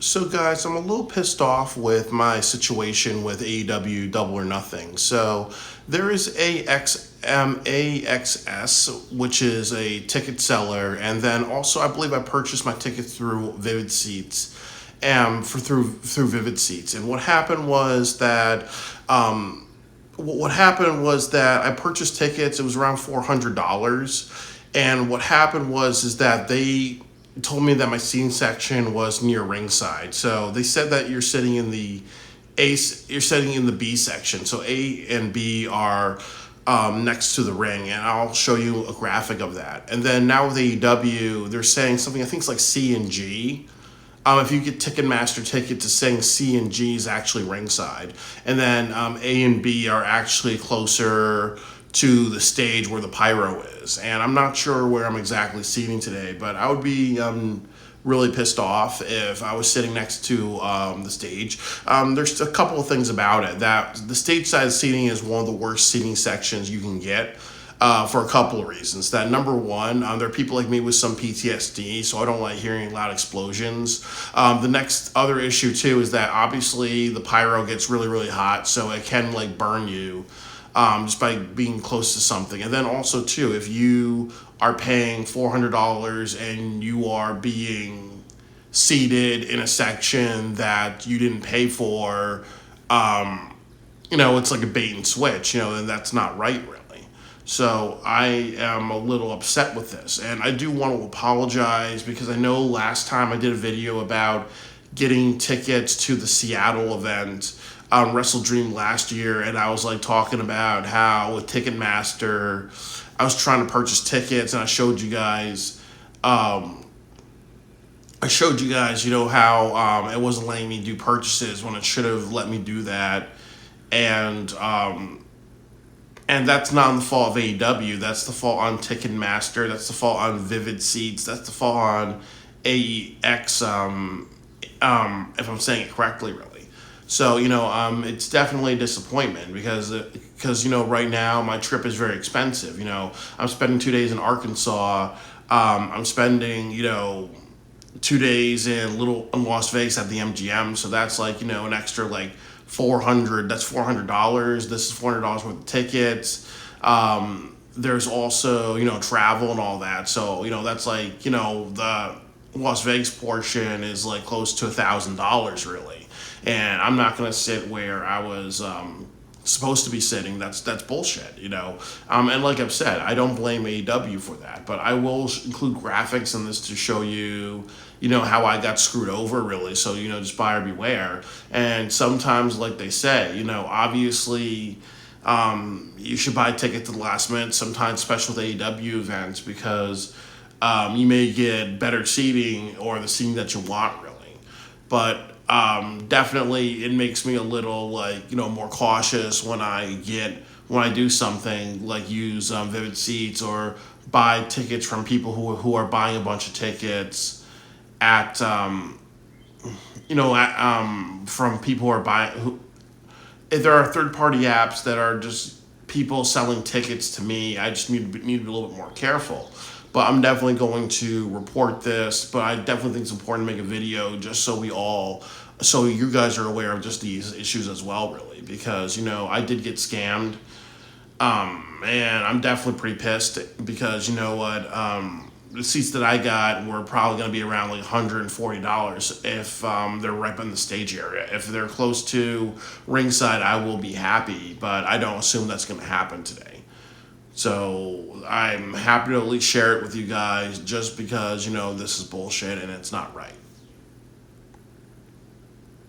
So, guys, I'm a little pissed off with my situation with AEW Double or Nothing. So, there is AXS, which is a ticket seller, and then also I believe I purchased my tickets through Vivid Seats, through Vivid Seats. And what happened was that I purchased tickets. It was around $400, and what happened was is that they told me that my seating section was near ringside. So they said that you're sitting in the B section. So A and B are next to the ring, and I'll show you a graphic of that. And then now with AEW, they're saying something I think it's like C and G. If you get Ticketmaster tickets, it's saying C and G is actually ringside, and then A and B are actually closer to the stage where the pyro is. And I'm not sure where I'm exactly seating today, but I would be really pissed off if I was sitting next to the stage. There's a couple of things about it. That the stage side seating is one of the worst seating sections you can get. For a couple of reasons. That number one, there are people like me with some PTSD, so I don't like hearing loud explosions. The next other issue too is that obviously the pyro gets really, really hot, so it can like burn you just by being close to something. And then also too, if you are paying $400 and you are being seated in a section that you didn't pay for, it's like a bait and switch, and that's not right, really. So I am a little upset with this, and I do want to apologize because I know last time I did a video about getting tickets to the Seattle event on Wrestle Dream last year, and I was like talking about how with Ticketmaster I was trying to purchase tickets, and I showed you guys how it wasn't letting me do purchases when it should have let me do that, and that's not the fault of AEW. That's the fault on Ticketmaster. That's the fault on Vivid Seats. That's the fault on AEX, if I'm saying it correctly, really. So, it's definitely a disappointment because right now my trip is very expensive. I'm spending 2 days in Arkansas. I'm spending, 2 days in Las Vegas at the MGM. So that's like, an extra like $400. That's $400. This is $400 worth of tickets. There's also travel and all that. So that's like the Las Vegas portion is like close to $1,000 really. And I'm not gonna sit where I was supposed to be sitting. That's bullshit. And like I've said, I don't blame AEW for that, but I will include graphics in this to show you how I got screwed over, really. So, just buyer beware. And sometimes, like they say, obviously, you should buy a ticket to the last minute, sometimes especially with AEW events, because you may get better seating or the seating that you want, really. But definitely it makes me a little, more cautious when I do something like use Vivid Seats or buy tickets from people who are buying a bunch of tickets from people who are buying. If there are third-party apps that are just people selling tickets to me, I just need to be a little bit more careful. But I'm definitely going to report this. But I definitely think it's important to make a video just so you guys are aware of just these issues as well, really, because I did get scammed, and I'm definitely pretty pissed because the seats that I got were probably going to be around like $140 if they're right in the stage area. If they're close to ringside, I will be happy, but I don't assume that's going to happen today. So I'm happy to at least share it with you guys just because, this is bullshit and it's not right.